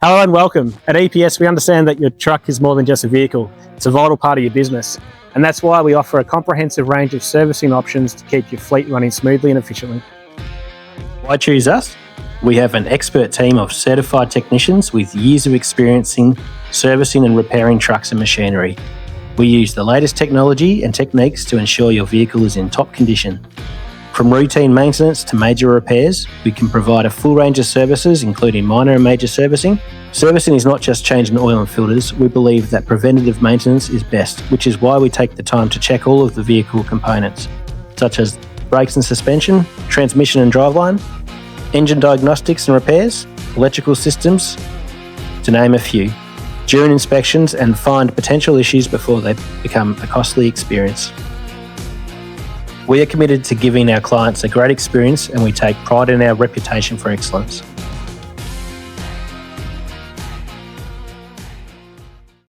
Hello and welcome. At EPS, we understand that your truck is more than just a vehicle. It's a vital part of your business. And that's why we offer a comprehensive range of servicing options to keep your fleet running smoothly and efficiently. Why choose us? We have an expert team of certified technicians with years of experience in servicing and repairing trucks and machinery. We use the latest technology and techniques to ensure your vehicle is in top condition. From routine maintenance to major repairs, we can provide a full range of services, including minor and major servicing. Servicing is not just changing oil and filters. We believe that preventative maintenance is best, which is why we take the time to check all of the vehicle components, such as brakes and suspension, transmission and driveline, engine diagnostics and repairs, electrical systems, to name a few, during inspections and find potential issues before they become a costly experience. We are committed to giving our clients a great experience, and we take pride in our reputation for excellence.